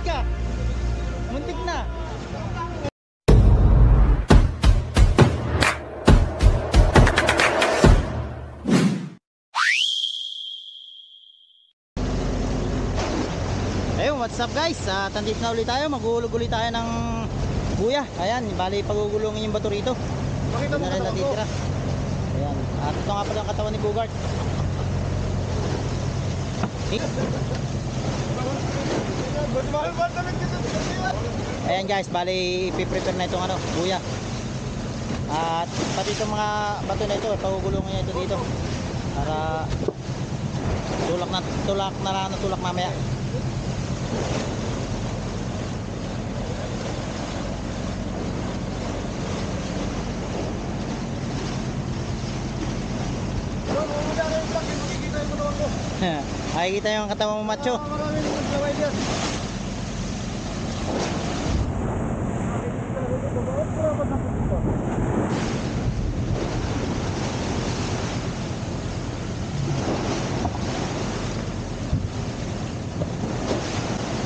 ka. Muntik na. Ayun, what's up guys? Tandito na ulit tayo. Maghulog ulit tayo ng buya. Ayan, bali pagugulungin yung bato rito. Makita mo katawan ko. Ayan, at ito nga pala ang katawan ni Bogart. Ayan guys, bali ipiprepare na itong buya. At pati itong mga bato na ito, pagugulungin niya ito dito para tulak mamaya. Ay, kita yung katawan mo, macho.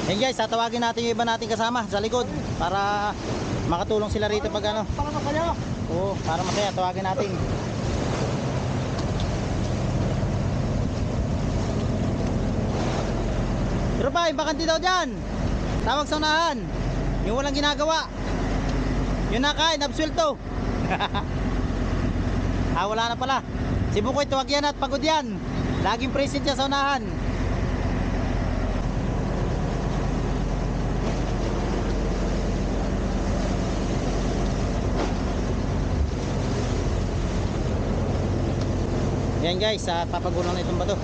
Yan guys, tatawagin natin yung iba nating kasama sa likod para makatulong sila rito pag Para masaya. Oo, para masaya, tawagin natin. Pero pa, bakante daw dyan. Tawag sa unahan. Yung walang ginagawa. Yung nakain, absuelto. Wala na pala. Si Bukoy, tawag yan at pagod yan. Laging present siya sa unahan. Yan guys, papagulang na itong bato.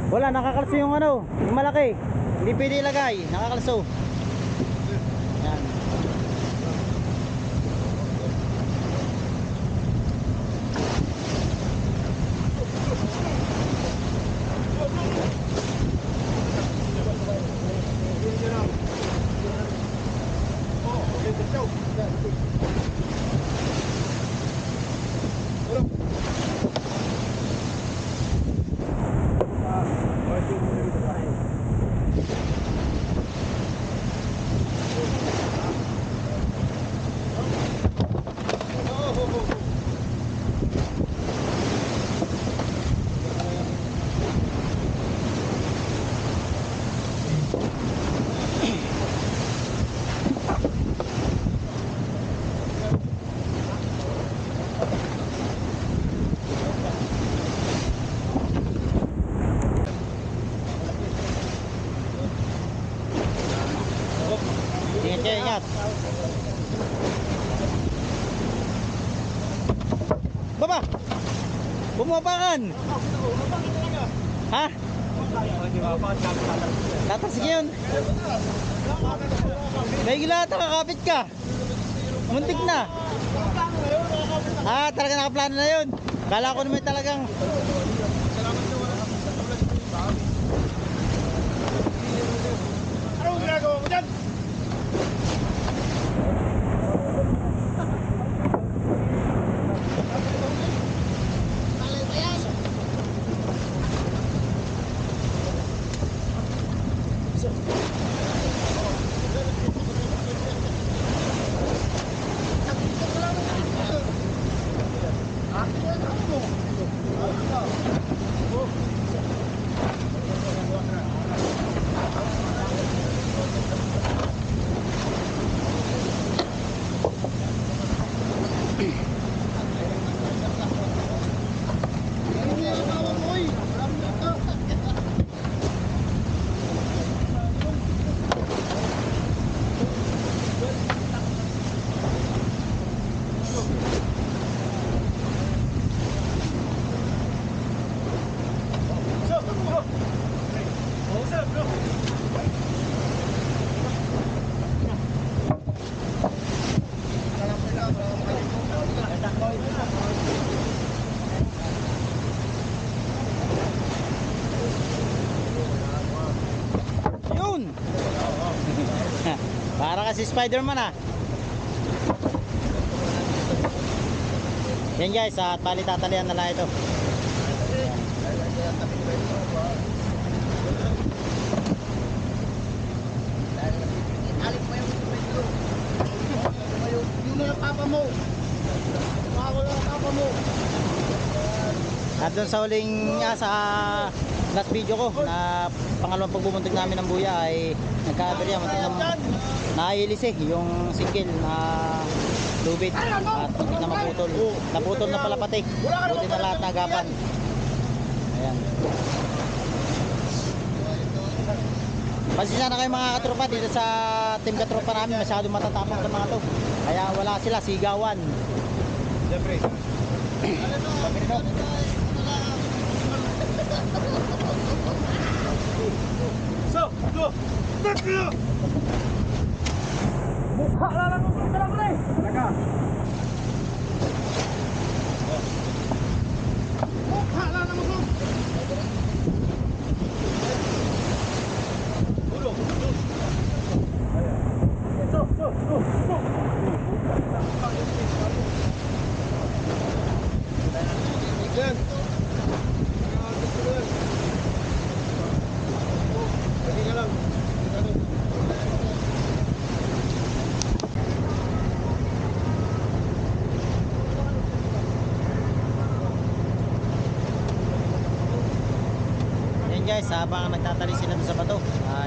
Wala, nakakalso yung yung malaki. Hindi pwede ilagay, nakakalso. Yan. Ingat kayo, ingat. Baba! Bumapakan! Ha? Tatasig yun. May gilata, kakapit ka. Muntik na. Talaga nakaplano na yun. Kala ko naman talagang Anong ginagawa mo dyan? si Spider-Man ah. Yan guys, at bali tatalian na lang ito. Yung na papa mo. Ako lang papa mo. At doon sa huling sa last video ko na pangalawang pagbubuntig namin ng buya ay nagka-aberya, muntik na nailis yung single na lubid at muntik na maputol. Naputol na pala patik. Buti na lahat nagapan. Ayan. Pasensya na kayo mga katropa dito sa team katropa namin, masyado matatapang ng mga to. Kaya wala sila, sigawan. Siyempre. So, go! Mukha lang ang magdala ko eh! Talaga! Mukha lang ang magdala! Ulo! So! Yan! Pwede ka lang. Yan guys, habang nagtatali sila doon sa bato,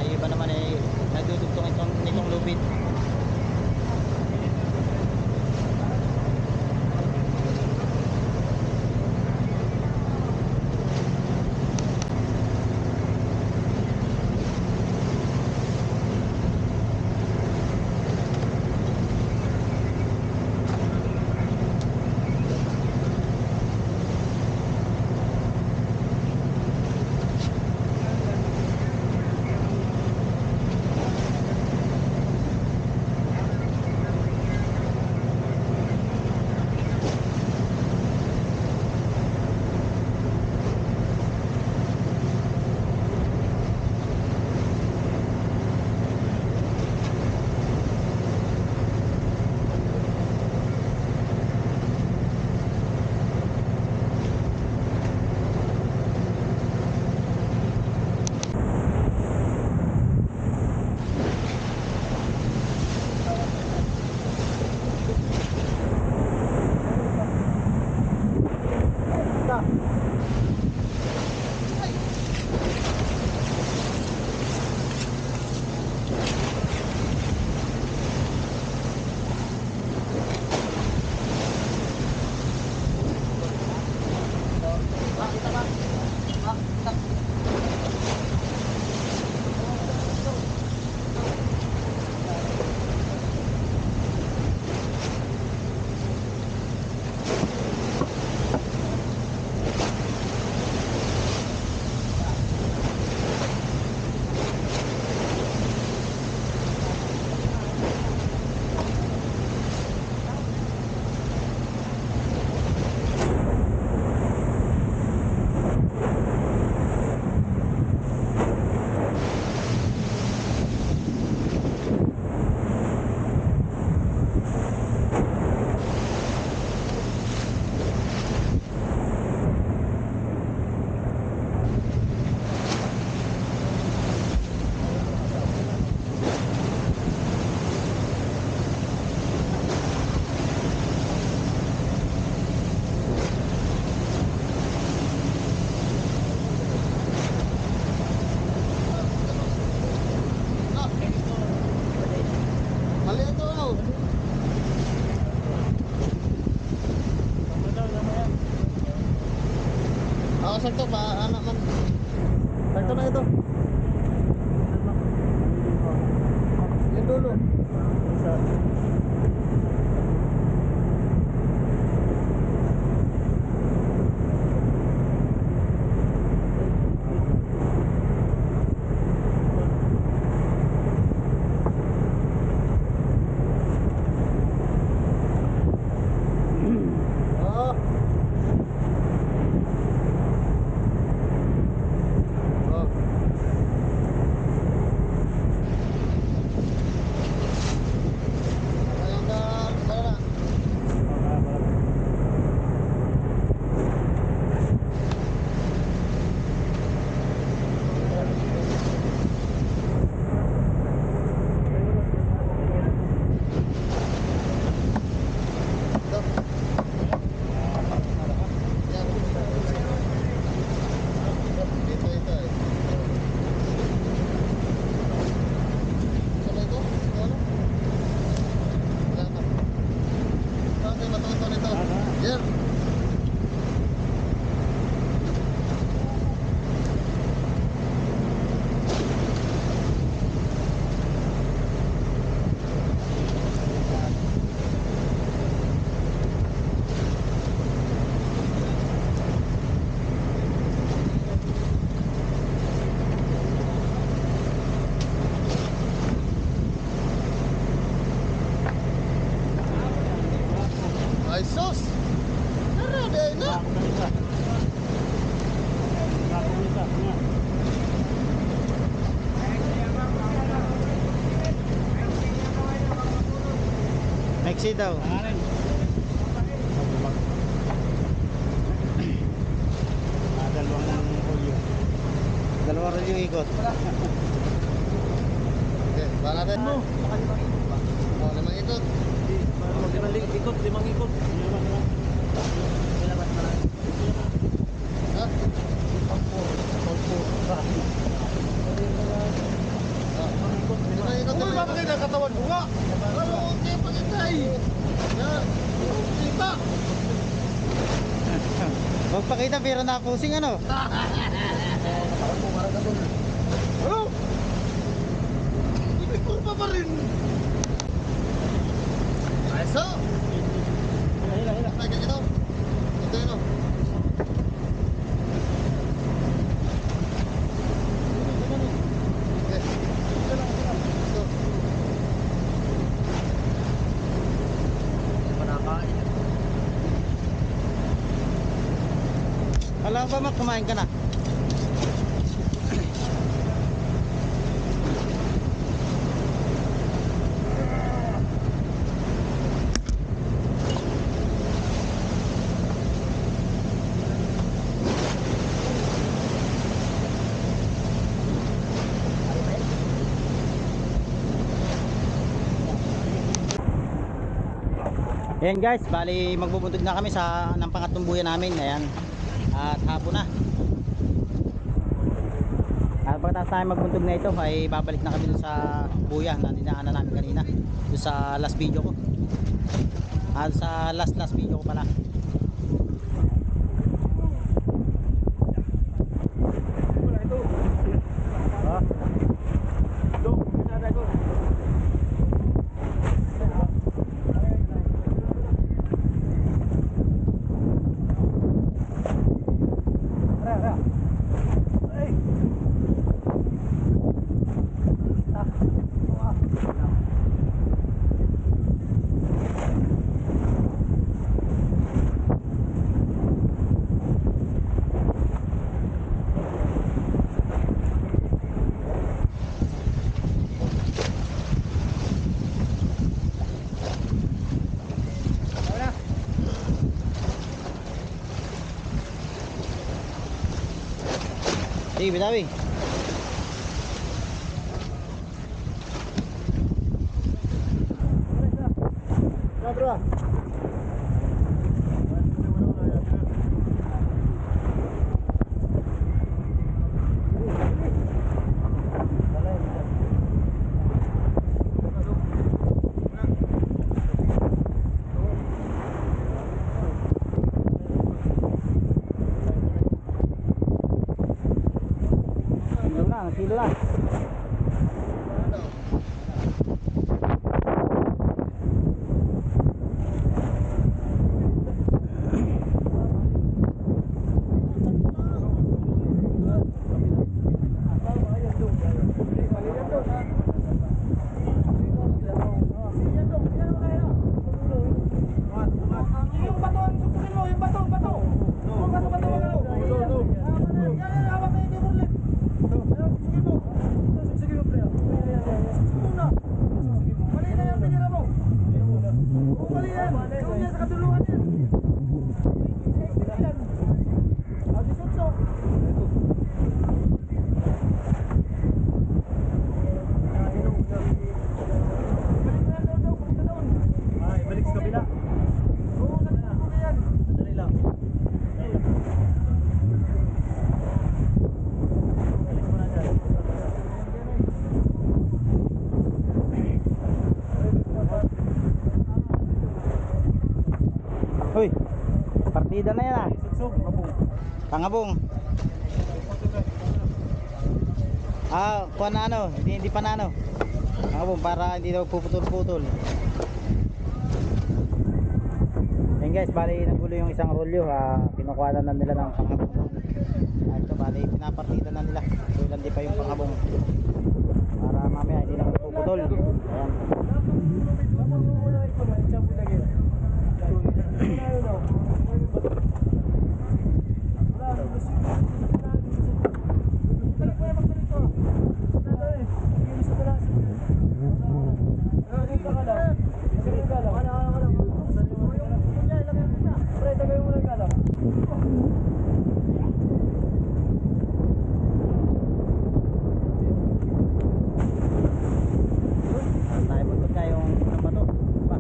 yung iba naman ay nagdudugtong nitong lubid. Sakto pa, anak man. Sakto na ito. Yung dulo. Ay, sus! Grabe na! Mexi daw. Dalawang rolyo ikot. Okay, ba natin? Oh, 5 ikot. Limang ikot. Ha? Uy, bakit kayo nakatawan ko nga? Ano, okay, pagkitay. Yan, kita. Huwag pakita pero napusing ano. Ano? Ibig kurpa pa rin. Ay, so. Hila. Ay, ganyan o. Ito yun o. Okay. So. Alam ba Mac, kumain ka na? Ayan guys, bali magbubuntog na kami sa ng pangatlong buya namin. Ayan. At hapon na. At pagkatapos tayo magbuntog na ito ay babalik na kami dun sa buya na dinaanan namin kanina. Dun sa last video ko. At sa last video ko pala. Sige, bitawi. Bro. Kilo lang. Uy, partida na yan ah. Pangabong. Kuha na ano, hindi pa na ano. Pangabong para hindi daw puputol-putol. Ayan guys, bali nagulo yung isang rolyo. Kinukuha na nila ng pangabong. Ito bali, pinapartida na nila. So ilan di pa yung pangabong. Para mamaya hindi na puputol. Ayan. Tayo buntot nga yung unang bato. Ba?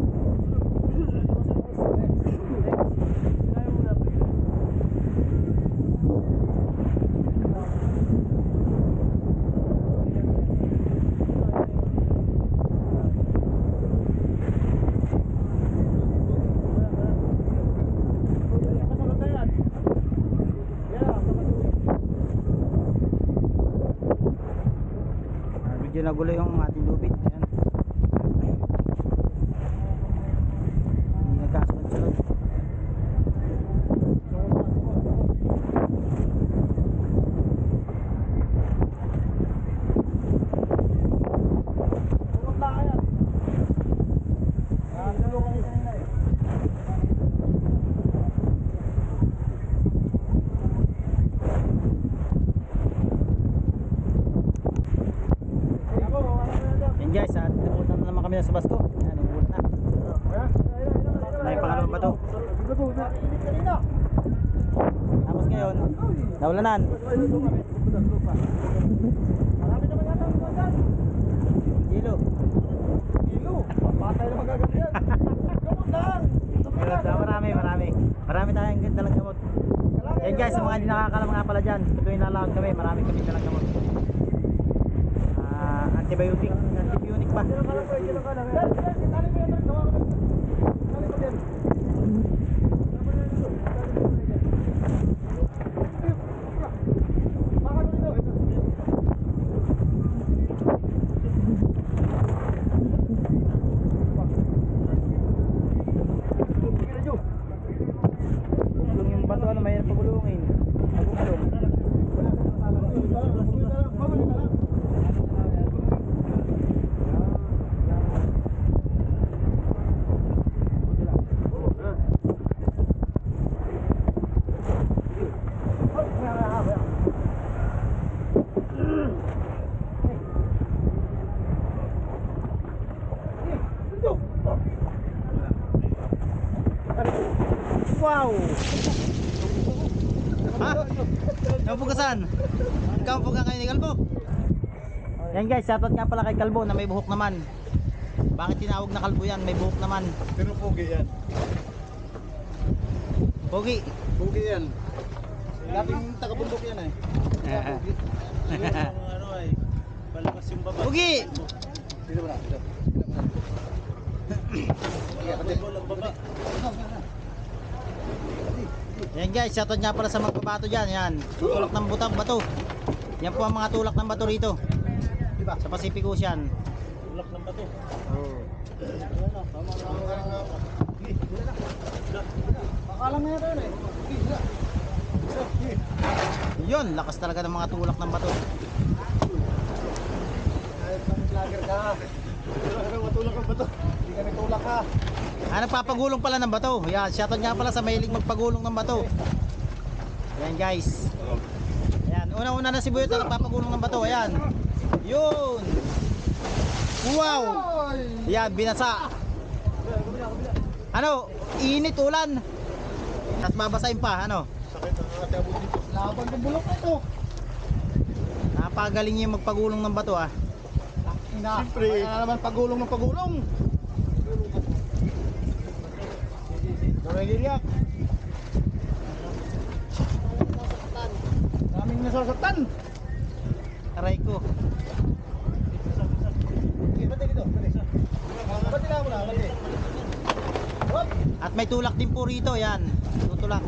Medyo nagulo yung ating lubid. Ayan. Hindi nagkasunod-sunod. Yan guys, at napunta na naman kami sa basto. Ayan, umuulan na. Na yung pangalawang bato. Tapos ngayon, naulanan. Hilo. Patay na magagat yan. Gamot lang. Marami tayong dalang gamot. Yan guys, sa mga hindi nakakalam nga pala dyan, ito yung lalawag kami, marami kami dalang gamot. Antibiotic ba? Yung bato ano, may pagulungin. Pagulong. Wow! Ha? Nabugasan? Ikaw po ka kayo ni Kalbo? Yan guys, shoutout nga pala kay Kalbo na may buhok naman. Bakit tinawag na Kalbo yan? May buhok naman. Pero pogi yan. Pogi. Pogi yan. Dating taga-bundok yan eh. Ano ay, palakas yung baba. Pogi! Dito ba na? Dito. Ang baba. Yan guys, shoutout nga pala sa magbabato dyan. Yan, tulak ng butang bato. Yan po ang mga tulak ng bato rito. Diba? Sa Pacific Ocean. Tulak ng bato. Oh. Pakalang na yan eh. Yun, lakas talaga ng mga tulak ng bato. Kahit ng vlogger ka. Matulak ang bato. Hindi ka nagtulak ka. Nagpapagulong pala ng bato. Yan, shoutout nga pala sa mahilig magpagulong ng bato. Yan guys. Ayan, una-una na si Buyot na nagpapagulong ng bato. Ayan. Yun. Wow. Yan, binasa. Ano, init ulan. Tapos babasahin pa, ano. Sakit ang ating abot dito. Laban ng bulok na ito. Napagaling niya yung magpagulong ng bato ah. Siyempre. Kaya naman pagulong ng pagulong. Doragilyak. Daming nasasaktan. Aray ko. Okay, bati dito. Bati lang mo na, bati. Hop! At may tulak din po rito, yan. Tutulak.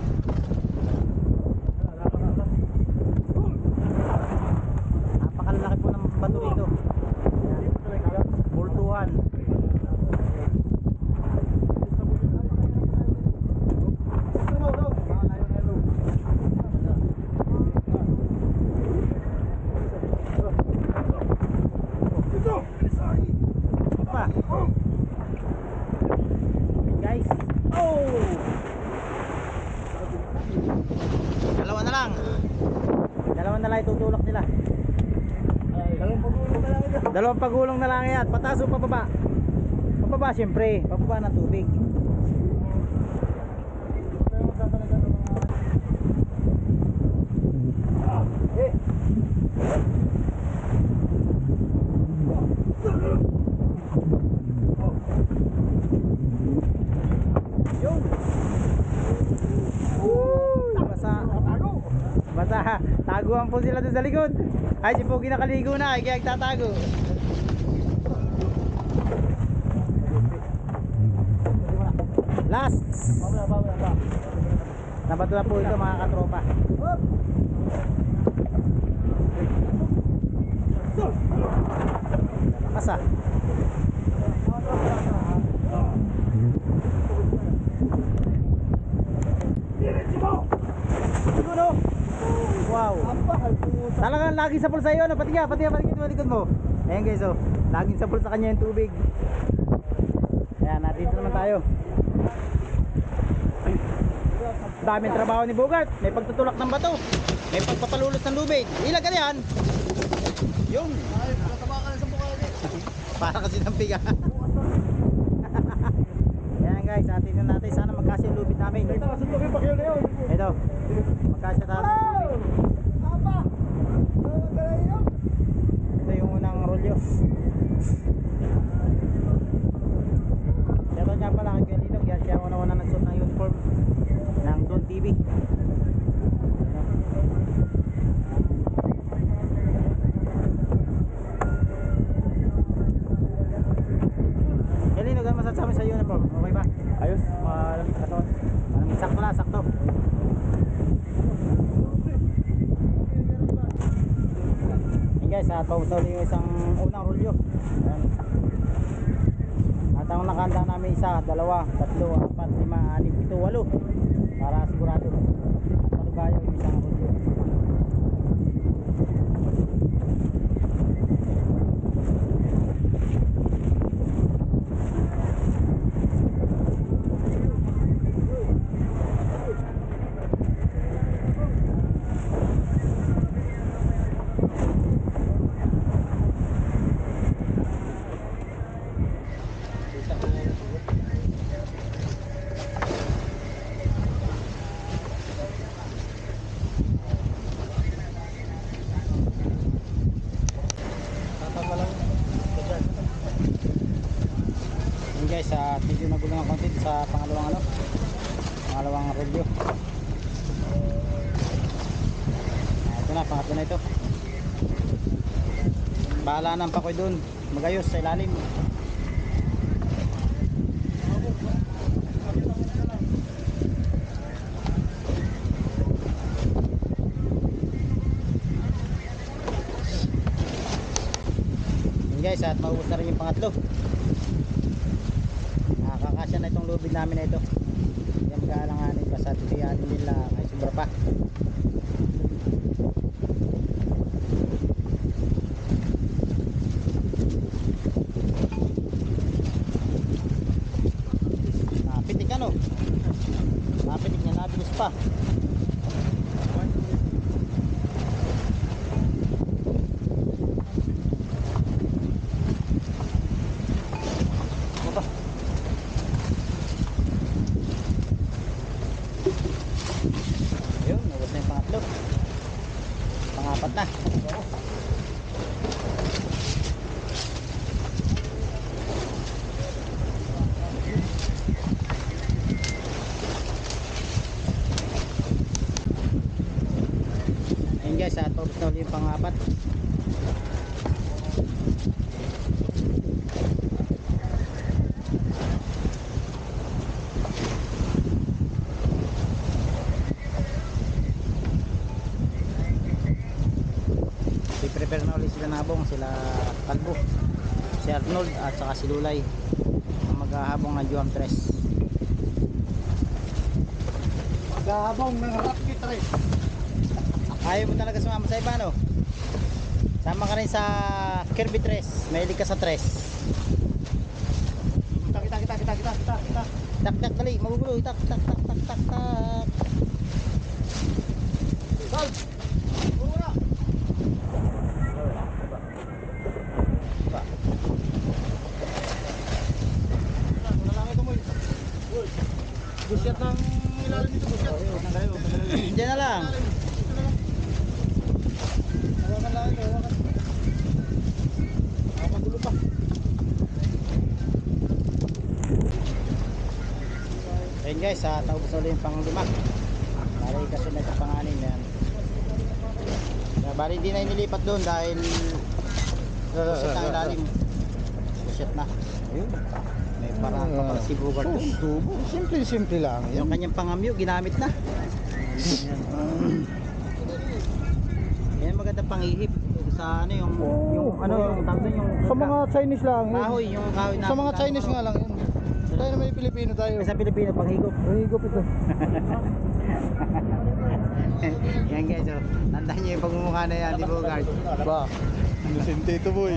Napakalaki po ng bato rito. Yan. Bultuhan. Pa. Guys. Oh! itutulak nila. Dalawang pagulong na lang yan. Pataas o pababa? Pababa syempre. Pababa ng tubig. Basta taguan po sila doon sa likod. Ay si Pogi nakaligo na, kaya nagtatago. Last. Nabato na po ito mga katropa. Asa? Wow. Talagang lagi sa pool sa iyo, no? Pati ito likod mo. Ayan guys, oh. Laging sa pool sa kanya yung tubig. Ayan, dito naman tayo. Daming trabaho ni Bogart. May pagtutulak ng bato. May pagpapalulos ng lubid. Ilag ka yan. Yung. Para kasi ng piga. Ayan guys, atin na natin. Sana magkasya yung lubid namin. Ito. Magkasya tayo. Ito yung unang rolyo. Ito niya pala kay Galilog. Yan siya una-una nagsuot ng uniform ng Don TV. Galilog, ano masasabi sa uniform? Okay ba? Ayos. Sakto na, sakto. Guys, at paubos na ulit yung isang unang rolyo. Ayan. At ang nakahanda namin isa, dalawa, tatlo, apat, lima, anim, pito, walo para sigurado at malugayaw yung isang rolyo. Guys, medyo nagulo ng konti sa pangalawang review. Ito na, pangatlo na ito. Bahala ng pakoy dun, magayos sa ilalim. Guys, at maubos na rin yung pangatlo. Nakakasya na itong lubid namin na ito. Yan mag-aalanganin pa sa titiyanin nila ay sobra pa. Napitik ano? Napitik niya, nabilis pa. Pangapat na. Ayun guys, tapos na ulit yung pangapat. Prepare na ulit sila Nabong, sila Kalbo, si Arnold at saka si Lulay ang maghahabong ng Juam 3. Maghahabong ng Rocky 3. Ayaw mo talaga sumama sa iba, no? Sama ka rin sa Kirby 3. Mahilig ka sa 3. Kita. Tak dali, magugulo. Tak. Sal! Puro na! Diyan na lang. Hawakan lang ito, hawakan. Magulo pa. Ayun guys, taubos na ulit yung pang-5. Bali kasi nagkapanganin yan. Bali hindi na inilipat doon dahil pusit na ilalim. Pusit na. Ayun. May parang kapag si Bugard doon. Tubo. Simple lang. Yung kanyang pangamyo ginamit na. Yan maganda pangihip sa ano yung tawag doon, yung Sa mga Chinese lang. yun. kahoy, yung kahoy na Sa mga Chinese nga lang yun. Tayo na may Pilipino tayo. sa Pilipino panghigop. Higop ito. Yan guys, oh. Tandaan niyo yung pagmumukha na yan, di Bugard. Ba? Inosente ito boy.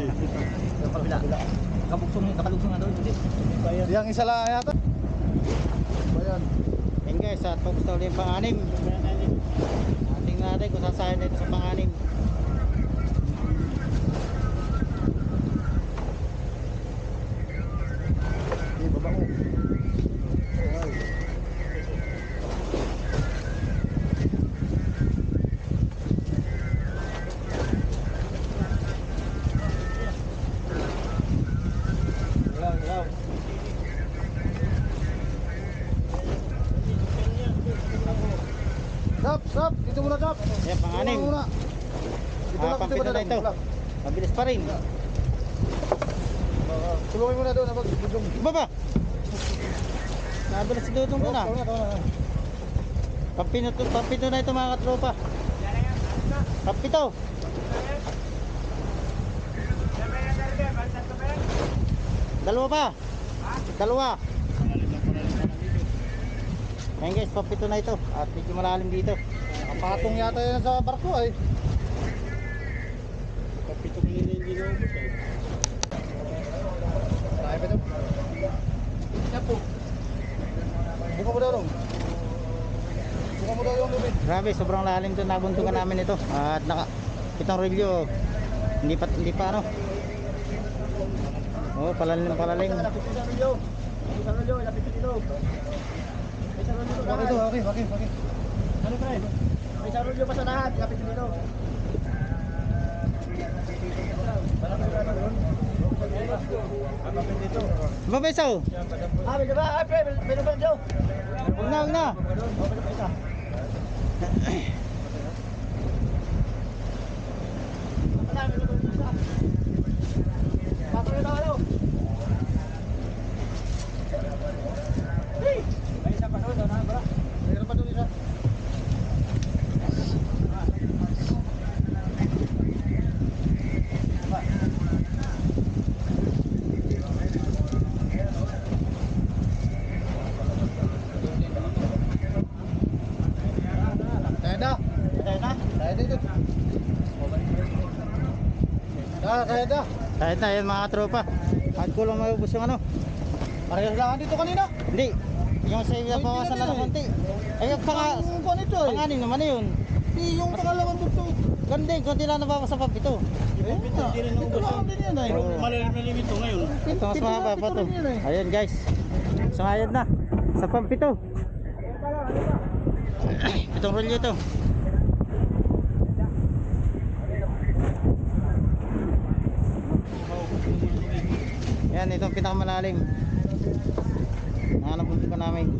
Yung kabila. Nakalugsong nga doon, hindi. Yang isa lang yata. Ba yan? Yan guys, tapos na ulit yung pang-6. Tingnan natin kung sasayan dito sa pang-6. Di baba mo. Ilaw. Stop. Dito muna, Kap. Yan, pang-6. Dito muna. Dito lang, Pampito na ito. Mabilis pa rin. Tulungin mo na doon, abag. Dudong. Baba! Nabilis si Dudong doon ah. Pampito na ito mga katropa. Pampito. Dalawa pa. Dalawa. Ayan guys, pampito na ito. At medyo malalim dito. Nakapatong yata yan sa barko ay. Kapito ko nila hindi naubos eh. Marami pa ito. Yan po. Buka mo daw dong. Buka mo daw yung lubid. Grabe, sobrang lalim ito. Nabuntungan namin ito. At itong relyo, hindi pa ano. Oh, palalim. Okay. Ano pre? May sarol yung pasanahan, kapit dito. Babesaw! Ah, may diba? Ay pre, may diba dito? Huwag na. Mayroon pa doon isa. Kaya dito. Kaya da. Kahit na yan mga tropa. At ko lang maubos yung ano. Parehas lang dito kanina. Hindi. Yung sa iyo bawasan lang ng konti. Ay yung Ang kuha nito eh. panganin naman na yun. Yung pangalawang bugtong. Ganda konti lang nabawas sa papito. Hindi rin Dito naubos lang din yan ay. Pero malalim ito ngayon. Ito mas mahaba pa to. rin yan eh. Ayun guys. Sungayad na. Sa pampito. Itong rolyo to. Yan, itong pinakamalalim. Nanapunto pa namin.